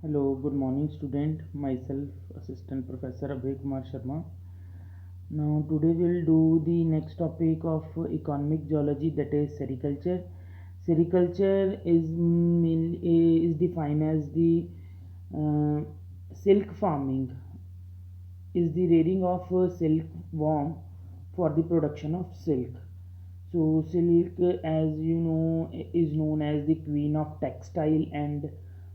Hello, good morning, student. Myself, Assistant Professor Abhay Kumar Sharma. Now, today we'll do the next topic of economic geology, that is sericulture. Sericulture is defined as the uh, silk farming, is the rearing of silkworm for the production of silk. So, silk, as you know, is known as the queen of textile and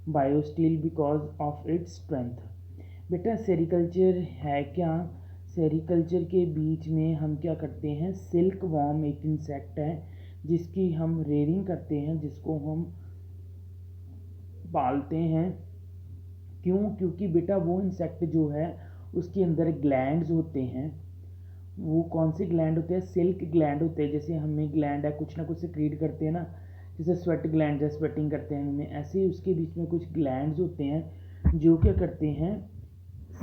biosteel because of its strength. बेटा sericulture है क्या? Sericulture के बीच में हम क्या करते हैं, सिल्क वॉर्म एक इंसेक्ट है जिसकी हम रेयरिंग करते हैं, जिसको हम पालते हैं। क्यों? क्योंकि बेटा वो इंसेक्ट जो है उसके अंदर ग्लैंड्स होते हैं। वो कौन से ग्लैंड होते हैं? सिल्क ग्लैंड होते हैं। जैसे हमें ग्लैंड है, कुछ ना कुछ सिक्रीट करते हैं ना, जैसे स्वेट ग्लैंड है, स्वेटिंग करते हैं हमें, ऐसे ही उसके बीच में कुछ ग्लैंड्स होते हैं जो क्या करते हैं,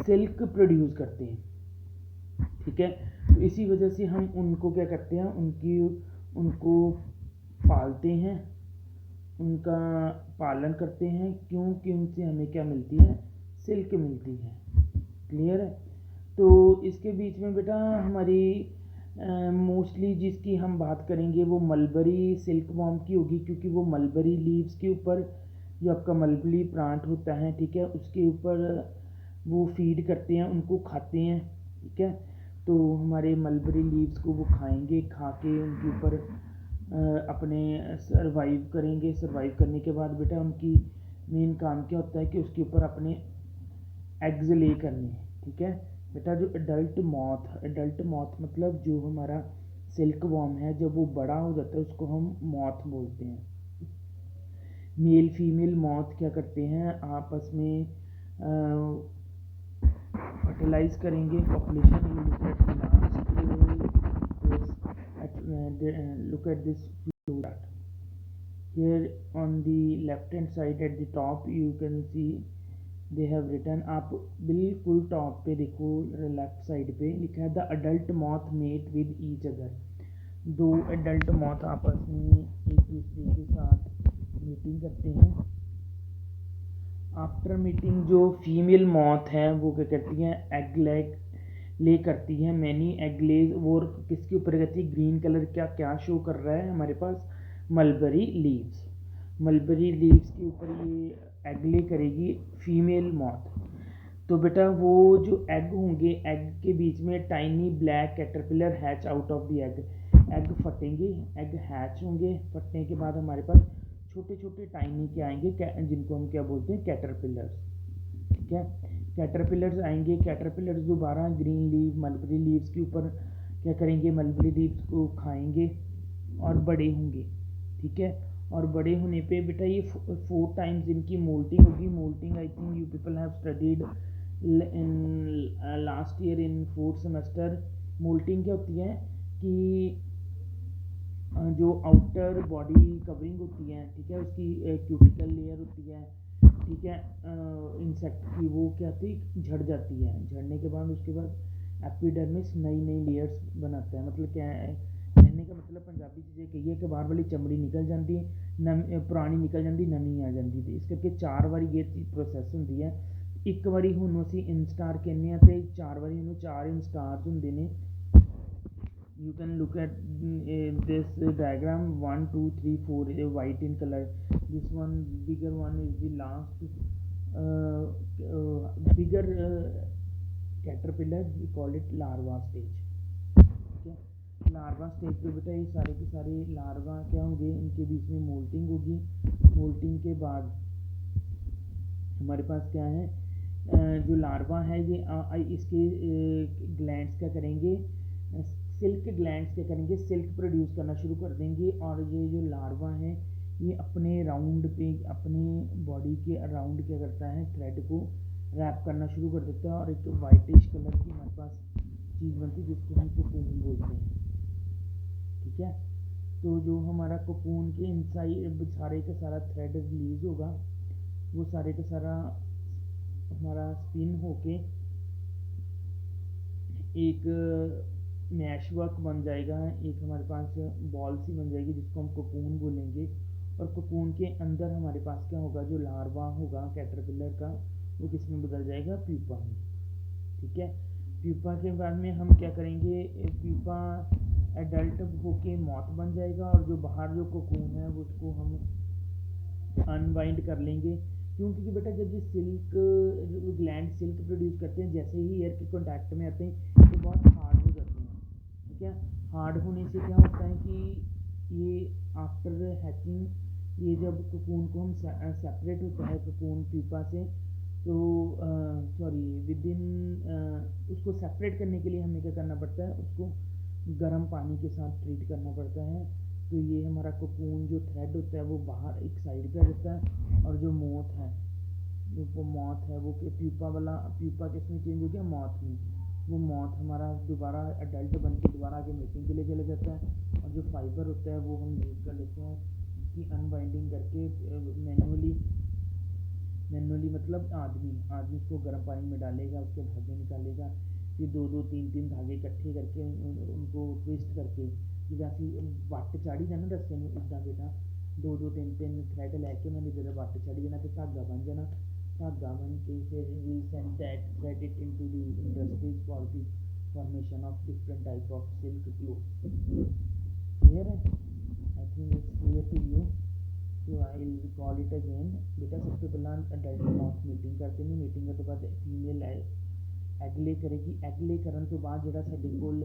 सिल्क प्रोड्यूस करते हैं। ठीक है, तो इसी वजह से हम उनको क्या करते हैं, उनको पालते हैं, उनका पालन करते हैं। क्योंकि उनसे हमें क्या मिलती है? सिल्क मिलती है। क्लियर है? तो इसके बीच में बेटा हमारी मोस्टली जिसकी हम बात करेंगे वो मलबरी सिल्क वॉर्म की होगी, क्योंकि वो मलबरी लीव्स के ऊपर, जो आपका मलबरी प्लांट होता है, ठीक है, उसके ऊपर वो फीड करते हैं, उनको खाते हैं। ठीक है, तो हमारे मलबरी लीव्स को वो खाएंगे, खा के उनके ऊपर अपने सरवाइव करेंगे। सरवाइव करने के बाद बेटा उनकी मेन काम क्या होता है कि उसके ऊपर अपने एग्स ले करने। ठीक है बेटा, जो एडल्ट मॉथ मतलब जो हमारा सिल्क वॉर्म है, जब वो बड़ा हो जाता है उसको हम मॉथ बोलते हैं। मेल फीमेल मॉथ क्या करते हैं, आपस में फर्टिलाइज करेंगे। Population look at this flow chart. Here on the left hand side at the top you can see they have written, आप बिल्कुल टॉप पे देखो, लेफ्ट साइड पे लिखा है the adult moth mate with each other. दो adult moth आपस में एक दूसरे के साथ मीटिंग करते हैं। आफ्टर मीटिंग जो फीमेल मॉथ है वो क्या करती है, एग ले करती है। मैनी एग लेज, वो किसके ऊपर करती है? ग्रीन कलर क्या क्या शो कर रहा है हमारे पास? Mulberry leaves. मलबरी लीव्स के ऊपर ये एग ले करेगी फीमेल मॉथ। तो बेटा वो जो एग होंगे, एग के बीच में tiny black caterpillar hatch out of the egg. Egg फटेंगे, एग हैच होंगे, फटने के बाद हमारे पास छोटे छोटे टाइनी क्या आएंगे, जिनको हम क्या बोलते हैं? कैटरपिलर्स। ठीक है, कैटरपिलर्स आएंगे। कैटरपिलर्स दोबारा ग्रीन लीव मलबरी लीव्स के ऊपर क्या करेंगे? मलबरी लीव्स को खाएंगे और बड़े होंगे। ठीक है, और बड़े होने पे बेटा ये 4 टाइम्स इनकी मोल्टिंग होगी। Moulting I think you people have studied in last year in 4th semester. Moulting क्या होती है कि जो आउटर बॉडी कवरिंग होती है, ठीक है, उसकी क्यूटिकल लेयर होती है, ठीक है, इंसेक्ट की, वो क्या होती है? झड़ जाती है। झड़ने के बाद उसके बाद एपिडर्मिस नई नई लेयर्स बनाता है। मतलब क्या है कहने का मतलब, पंजाबी चीज़ें कही है कि बाहर वाली चमड़ी निकल जाती है, पुरानी निकल जाती, नवी आ जाती थी। इस करके 4 बारी ये प्रोसैस होंगी है। एक बारी हूँ असी इंस्टार कहने हैं, तो 4 बारी हूँ 4 इंस्टार्स होंगे ने। You can look at this diagram, 1 2 3 4 white in color. This one bigger one is the last bigger caterpillar, we call it larva stage। ठीक है, लार्वा स्टेज पे बेटा ये सारे के सारे लार्वा क्या होंगे, इनके बीच में मोल्टिंग होगी। मोल्टिंग के बाद हमारे पास क्या है, जो लार्वा है ये इसके ग्लैंड्स क्या करेंगे, सिल्क ग्लैंड्स क्या करेंगे, सिल्क प्रोड्यूस करना शुरू कर देंगे। और ये जो लार्वा है ये अपने राउंड पे, अपने बॉडी के अराउंड क्या करता है, थ्रेड को रैप करना शुरू कर देता है, और एक वाइटिश कलर की हमारे पास चीज़ बनती है जिसको हम कोकून बोलते हैं। ठीक है, तो जो हमारा कोकून के इनसाइड सारे का सारा थ्रेड रिलीज होगा, वो सारे का सारा हमारा स्पिन होके एक मैश वर्क बन जाएगा। एक हमारे पास बॉल सी बन जाएगी जिसको हम कोकून बोलेंगे। और कोकून के अंदर हमारे पास क्या होगा, जो लार्वा होगा कैटरपिलर का वो किस में बदल जाएगा, प्यूपा में। ठीक है, प्यूपा के बाद में हम क्या करेंगे, प्यूपा एडल्ट होके मॉथ बन जाएगा और जो बाहर जो कोकून है उसको हम अनवाइंड कर लेंगे। क्योंकि बेटा जब ये सिल्क ग्लैंड सिल्क प्रोड्यूस करते हैं, जैसे ही एयर के कांटेक्ट में आते हैं तो बहुत हार्ड हो जाते हैं। ठीक है, हार्ड होने से क्या होता है कि ये आफ्टर हैचिंग ये जब कोकून को हम सेपरेट होता है कोकून प्यूपा से, तो सॉरी विद इन उसको सेपरेट करने के लिए हमें क्या करना पड़ता है, उसको गर्म पानी के साथ ट्रीट करना पड़ता है। तो ये हमारा कोकून जो थ्रेड होता है वो बाहर एक साइड पे रहता है, और जो मॉथ है वो मॉथ है वो प्यूपा वाला, प्यूपा किसमें चेंज हो गया, मॉथ में। वो मॉथ हमारा दोबारा अडल्ट बन के दोबारा आगे मीटिंग के लिए चले जाता है, और जो फाइबर होता है वो हम यूज़ कर लेते हैं इसकी अनबाइंडिंग करके मैनुअली मतलब आदमी उसको गर्म पानी में डालेगा, उसके धागे निकालेगा, फिर दो दो तीन तीन धागे इकट्ठे करके उनको ट्विस्ट करके, जैसे वट चाड़ी जाना रस्ते में इदा बेटा दो दो तीन तीन थ्रेड लैके मैंने जरा वट चढ़ी जाना, तो धागा बन जाना, धागा बन के फिर we send that thread it into the industries for the formation of different type of silk cloth. Clear है, I think it's clear to you. तो I will call it again. बेटा सबसे पहला अडल्ट मॉथ मीटिंग करते हैं, meeting करने के बाद फीमेल एग ले करेगी, एग ले करने तो बाद जो साडे कोल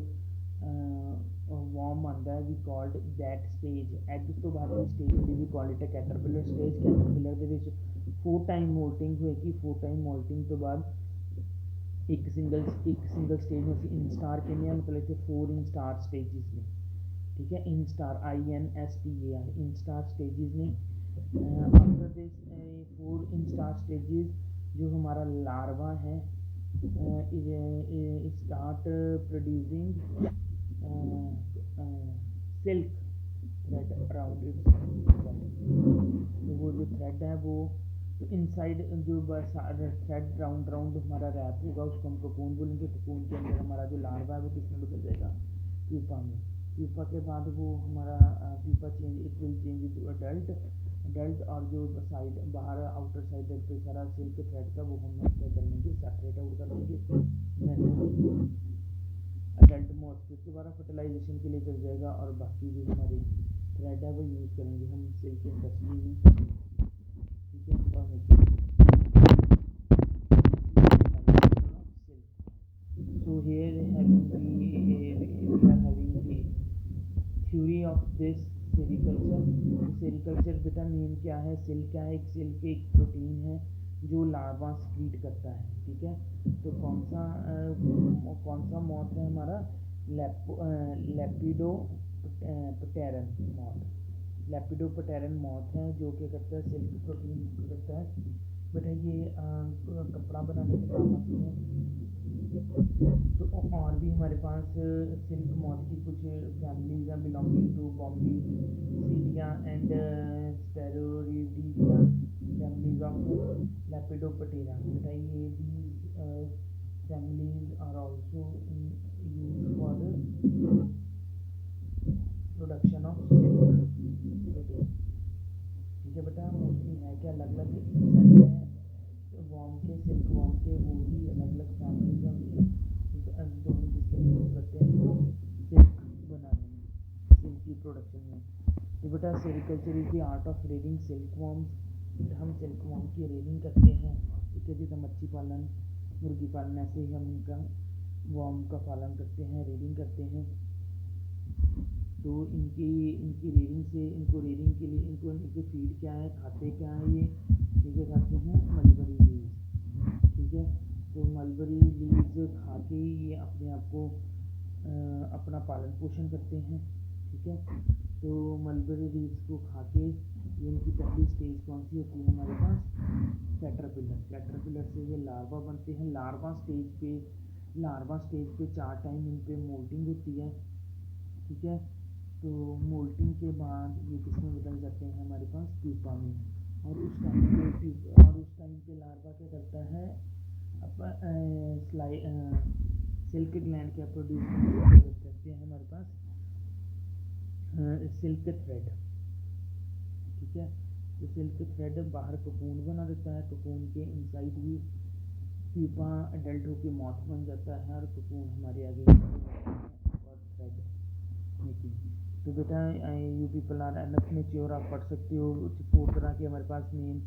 वॉर्म आता है, we called that stage egg तो बाद की स्टेज होती we call it caterpillar stage. Caterpillar ਦੇ ਵਿੱਚ 4 टाइम मोल्टिंग होएगी, 4 टाइम मोल्टिंग तो बाद एक सिंगल स्टेज में ਅਸੀਂ इनस्टार कहने हैं, मतलब इतने 4 इनस्टार स्टेजेस ने। ठीक है, इनस्टार INSTAR इनस्टार स्टेजेस ने। आफ्टर दिस 4 इनस्टार स्टेजेस जो हमारा लार्वा है start producing silk thread around its. तो वो जो थ्रेड है वो तो इनसाइड जो थ्रेड राउंड राउंड हमारा रैप होगा उसको हम कोकून बोलेंगे। कोकून के अंदर हमारा जो लार्वा है वो किसमें बदल जाएगा, प्यूपा में। प्यूपा के बाद वो हमारा pupa change it will change to adult. और जो साइड बाहर आउटर साइड पे सारा सिल्क थ्रेड का वो हम क्या कर लेंगे, सेपरेट आउट कर लेंगे मैनुअली। अडल्ट मोड फिर दोबारा फर्टिलाइजेशन के लिए चल जाएगा, और बाकी जो हमारी थ्रेड है वो यूज़ करेंगे हम सिल्क इंडस्ट्री में। ठीक है, so here we are having the theory of this sericulture. Sericulture बेटा मेन क्या है, सिल्क क्या है, एक सिल्क एक प्रोटीन है जो लार्वा सीक्रीट करता है। ठीक है, तो कौन सा मॉथ है हमारा, लेपिडोप्टेरन मॉथ। लेपिडोप्टेरन मॉथ है जो क्या करता है, सिल्क प्रोटीन करता है। बेटा ये कपड़ा बनाने के काम आती है। तो और भी हमारे पास सिल्क मॉथ की कुछ फैमिलीज हैं belonging to bombycidae and steroidea families of lepidoptera. बेटा ये families are also used for production of silk protein. ठीक है बेटा, मोस्टली है क्या अलग अलग सेट है वॉर्म के, सिल्क वॉर्म के, वो भी अलग अलग फैमिलीज होंगी दोनों जिसके यूज़ करते हैं सिल्क बनाने में, सिल्क की प्रोडक्शन में। तो बेटा sericulture is the art of rearing silk worms. हम सिल्क वॉर्म की रेडिंग करते हैं। ठीक है, जैसे मच्छी पालन, मुर्गी पालन, ऐसे ही हम इनका वॉर्म का पालन करते हैं, रेडिंग करते हैं। तो इनकी रेडिंग से रेडिंग के लिए इनके फीड क्या है, खाते क्या है ये, ठीक है, खाते हैं मलबरी लीव्स। ठीक है, तो मलबरी लीव्स खा के ये अपने आप को अपना पालन पोषण करते हैं। ठीक है, तो मलबरी लीव्स को खा के ये इनकी पहली स्टेज कौन सी होती है हमारे पास, कैटरपिलर से ये लार्वा बनते हैं। लार्वा स्टेज पे 4 टाइम इन पे मोल्टिंग होती है। ठीक है, तो मोल्टिंग के बाद ये किसमें बदल जाते हैं हमारे पास, प्यूपा में। और उस टाइम पे लार्वा क्या करता है, सिल्क ग्लैंड क्या प्रोड्यूस करते हैं हमारे पास, सिल्क थ्रेड। ठीक है। तो सिल्क थ्रेड बाहर कोकून बना देता है, कोकून के इनसाइड भी प्यूपा अडल्ट होकर मॉथ बन जाता है और कोकून हमारे आगे और थ्रेड मेकिंग। तो बेटा you people are enough mature, आप पढ़ सकते हो। 4 तरह के हमारे पास मेन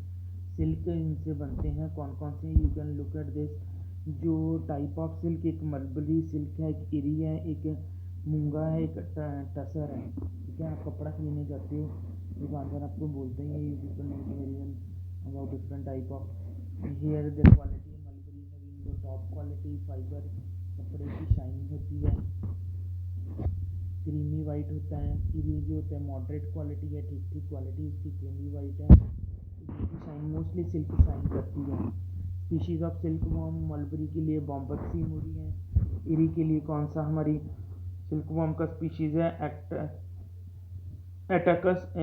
सिल्क इनसे बनते हैं। कौन कौन से, you can look at this. जो टाइप ऑफ सिल्क, एक मलबरी सिल्क है, एक इरी है, एक मूंगा है, एक टसर है। ठीक है, आप कपड़ा खरीदने जाते हो, दुकानदार आपको बोलते हैं you people know very well about different type of here there quality. Mulberry having top quality fibre, कपड़े की शाइनिंग होती है, क्रीमी वाइट होता है। इरी जो होता है मॉडरेट क्वालिटी है, ठीक ठीक क्वालिटी उसकी, क्रीमी वाइट है। इसकी शाइन मोस्टली सिल्क शाइन करती है। Species of silk worm, mulberry के लिए बॉम्बक्सी मोरी है। इरी के लिए कौन सा हमारी सिल्क वॉर्म का स्पीशीज़ है, एटकस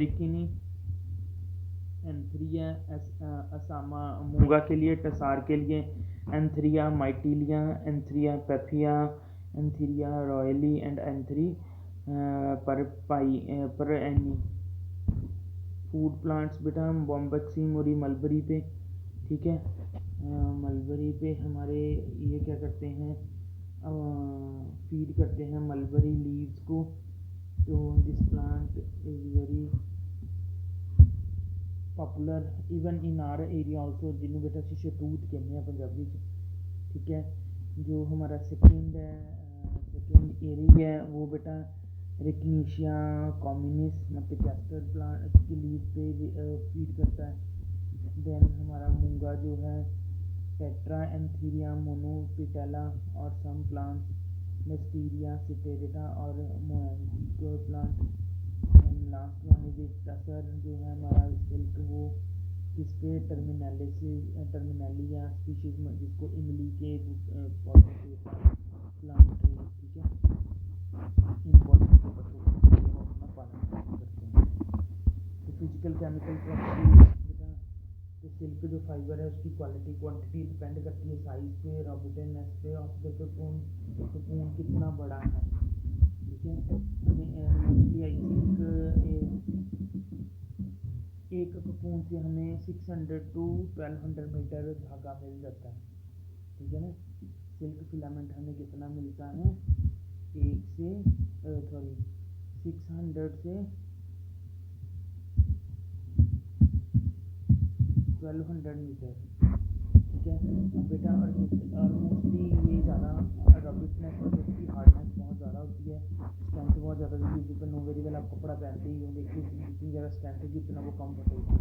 रिकिनी। एंथ्रिया असामा मूंगा के लिए, टसार के लिए एंथ्रिया माइटिलिया, एंथ्रिया पेफिया, एंथ्रिया रॉयली एंड एंथ्री पर एनी। फूड प्लांट्स बेटा बॉम्बक्सी मोरी मलबरी पे, ठीक है। मलबरी पे हमारे ये क्या करते हैं, फीड करते हैं मलबरी लीव्स को। तो this plant is very popular even in are area also, जिन्होंने बेटा शहतूत कहते हैं पंजाबी से। ठीक है। जो हमारा सेकेंड एरिया है वो बेटा रिकनीशिया कॉम्यूनिस मतलब कैस्टर प्लांट की लीव पे फीड करता है। देन हमारा मूंगा जो है पेट्रा एंथीरिया मोनोपिटेला और सम प्लांट्स मिस्टीरिया सिटेरिटा और मोएंजिको plant. Last one is tussar जो है हमारा सिल्क, वो किस पे टर्मिनलिया स्पीशीज में, जिसको इमली के पौधे से प्लांट ट्री। ठीक है, इम्पोर्टेंट पत्तों को अपना पालन करते हैं। तो फिजिकल केमिकल प्रॉपर्टी बेटा, तो सिल्क जो फाइबर है उसकी क्वालिटी क्वांटिटी डिपेंड करती है साइज पे, रॉबिटेननेस पे, ऑफ द कोकून कितना बड़ा है। ठीक है, मोस्टली आई थिंक एक कोकून से हमें 600 टू 1200 मीटर धागा मिल जाता है। ठीक है ना। सिल्क फिलामेंट हमें कितना मिलता है, 600 से 1200 मीटर। ठीक है बेटा, और मोस्टली ये ज़्यादा रबिटनेस और इसकी हार्डनेस बहुत ज़्यादा होती है, स्ट्रेंथ बहुत ज़्यादा होती है। पीपल नो वेरी वेल, आप कपड़ा पहनते ही होंगे कि जितनी ज़्यादा स्ट्रेंथ होगी उतना वो कम फटेगा,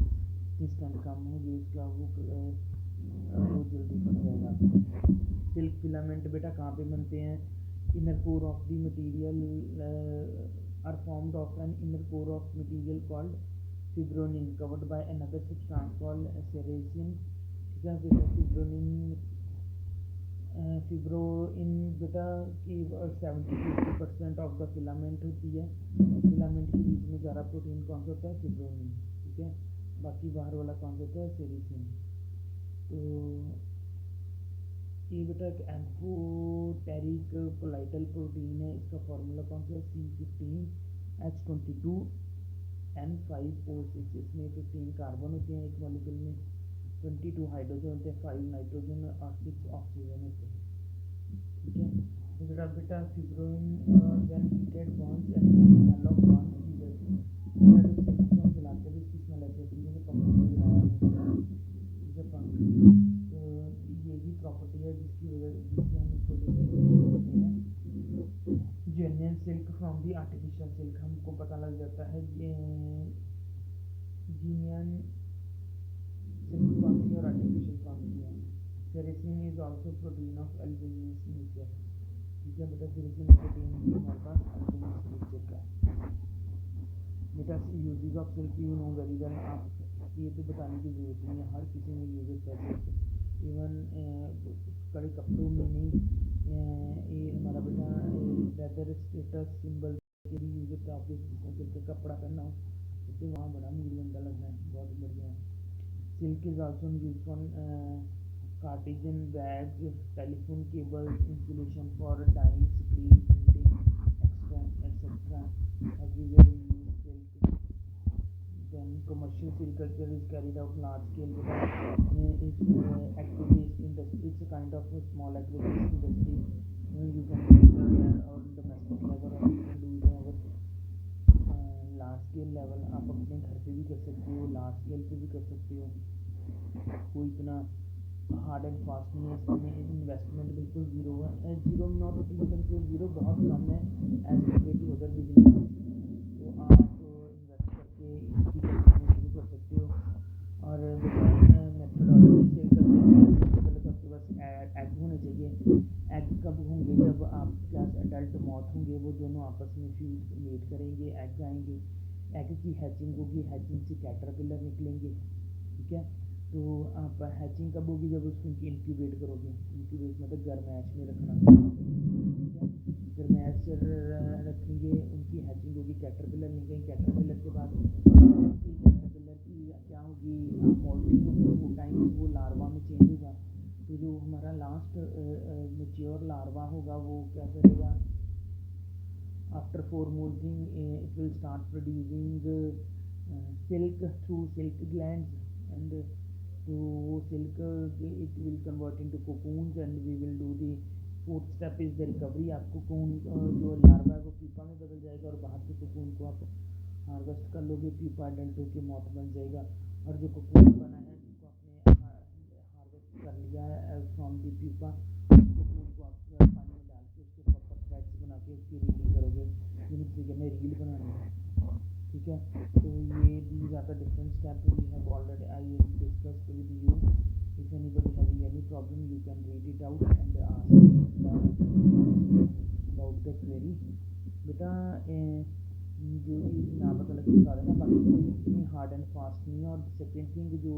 जितनी स्ट्रेंथ कम होगी उसका वो जल्दी फट जाएगा। सिल्क फिलामेंट बेटा कहाँ पे बनते हैं, inner core of the material are formed of an inner core of material called fibroin covered by another substance called sericin. ठीक है बेटा, फिब्रोइन बेटा की 70-80% ऑफ द फिलामेंट होती है। फिलामेंट के बीच में ज़्यादा प्रोटीन कौन सा होता है, फिब्रोनिन। ठीक है, बाकी बाहर वाला कौन सा होता है, सेरेसिन। तो ये बेटा एक एम्फोटेरिक कोलाइडल प्रोटीन है, इसका फार्मूला कौन सा है, C15H22N5O6। इसमें 15 कार्बन होते हैं एक मॉलिक्यूल में, 22 हाइड्रोजन होते हैं, 5 नाइट्रोजन और 6 ऑक्सीजन होते हैं। ठीक है, तो बेटा fibroin when heated bonds and smell of bond fever. बेटा जब सिल्क को हम जलाते हैं इसकी स्मेल ऐसी होती है जैसे पंख को जलाया होता है। ठीक है, पंख। तो यही प्रॉपर्टी है जिससे हम इसको देखते हैं। Genuine silk from the artificial silk, हमको पता लग जाता है जेन्युइन सिल्क कौन सी और आर्टिफिशियल कौन सी है। Sericin is also protein of albuminous nature. ठीक है बेटा, सेरेसिन प्रोटीन भी हमारे पास अल्बिनिस नेचर का है। बेटा uses of silk you know very well, आप ये तो बताने की जरूरत नहीं है, हर किसी में यूजेस है। इवन कड़े कपड़ों में नहीं, ये हमारा बेटा लेदर स्टेटस सिंबल के भी यूज होता है। आप सिल्क का कपड़ा पहना हो उससे वहाँ बड़ा मील गंदा लगना है, बहुत बढ़िया है। Silk is also use for cartridge bag, telephone cables, insulation for dyeing, screen printing etcetera. Everywhere use silk. Then commercial silviculture is carried out large scale because it's agro-based industry. It's a kind of a small agro-based industry. You can do it on domestic level or you can do it over large scale level. आप अपने घर पे भी कर सकते हो, large scale पे भी कर सकते हो. कोई इतना हार्ड एंड फास्ट नहीं है इसमें. इन्वेस्टमेंट बिल्कुल ज़ीरो है. ज़ीरो नॉट ज़ीरो बहुत कम है as compare to other business. तो आप इन्वेस्ट करके इसकी कंपनी शुरू कर सकते हो. और मेथडोलॉजी से पहले तो आपके पास एग होने चाहिए. एग कब होंगे? जब आपके पास अडल्ट मॉथ होंगे, वो दोनों आपस में फ्यूज मेट करेंगे, एग आएंगे. एग की हैचिंग होगी, हैचिंग से कैटरपिलर निकलेंगे. ठीक है. तो आप हैचिंग कब होगी? जब उसको इंक्यूबेट करोगे. इंक्यूबेट मतलब गर्मैश में रखना. ठीक है. गर्मैश रखेंगे, उनकी हैचिंग होगी, कैटरपिलर निकलेंगे. कैटरपिलर के बाद कैटरपिलर की क्या होगी? मोल्टिंग होगी. वो टाइम वो लार्वा में चेंज होगा. तो जो हमारा लास्ट मेच्योर लार्वा होगा वो क्या करेगा? After 4 moulting it will start producing silk through silk glands and तो वो silk it will convert into cocoons and we will do the fourth step is the recovery. आप कोकून जो larva है वो पीपा में बदल जाएगा और बाहर से कोकून को आप हार्वेस्ट कर लोगे. पीपा अडल्ट होकर मौत बन जाएगा. और जो कोकून बना है जिसको आपने हार्वेस्ट कर लिया है फ्रॉम दी पीपा, कोकून को आप पानी में डाल के उसके प्रॉपर थ्रेड्स बना के उसकी रीलिंग करोगे. जिससे कि हमें रील बनानी है. ठीक है. तो ये these are the different steps we have already I discussed with you. If anybody having any problem you can read it out and ask about the query. बेटा जो चीज़ ना पता लगे बता देना. बाकी कोई इतनी हार्ड एंड फास्ट नहीं है. और सेकेंड थिंग जो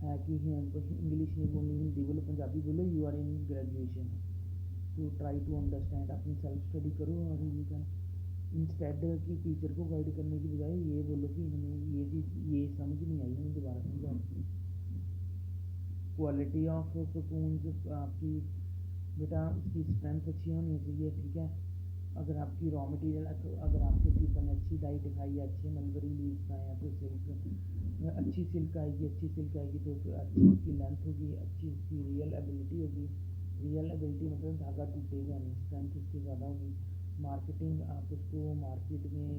है कि इंग्लिश नहीं बोलनी, हिंदी बोलो, पंजाबी बोलो. यू आर इन ग्रेजुएशन तो ट्राई टू अंडरस्टैंड. अपनी सेल्फ स्टडी करो और यू कैन इंस्टेड की टीचर को गाइड करने की बजाय ये बोलो कि हमें ये चीज़ ये समझ नहीं आई, हमें दोबारा समझाओ. क्वालिटी ऑफ कोकून्स आपकी बेटा उसकी स्ट्रेंथ अच्छी होनी चाहिए. ठीक है. अगर आपकी रॉ मटेरियल अगर आपके पीपल ने अच्छी डाइट खाई है, अच्छे मलबरी लीव्स खाए हैं तो सिल्क अच्छी सिल्क आएगी. अच्छी सिल्क आएगी तो अच्छी उसकी लेंथ होगी, अच्छी उसकी रियल एबिलिटी होगी. रियल एबिलिटी मतलब धागा टूटेगा नहीं, स्ट्रेंथ उसकी ज़्यादा होगी. मार्केटिंग आप उसको मार्केट में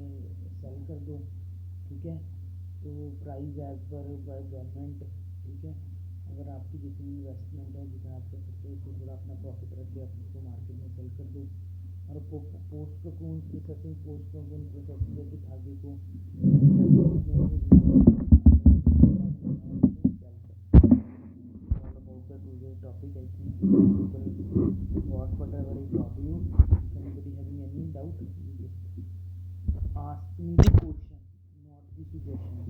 सेल कर दो. ठीक है. तो price as per by government. ठीक है. अगर आपकी जितनी इन्वेस्टमेंट है जितना आप कर सकते हो उसको थोड़ा अपना प्रॉफिट रख के आप उसको मार्केट में सेल कर दो. और post cocoon processing, post cocoon processing है कि धागे को topic. I think people got whatever I taught you. If anybody having any doubt, you just ask me the question, not the suggestion.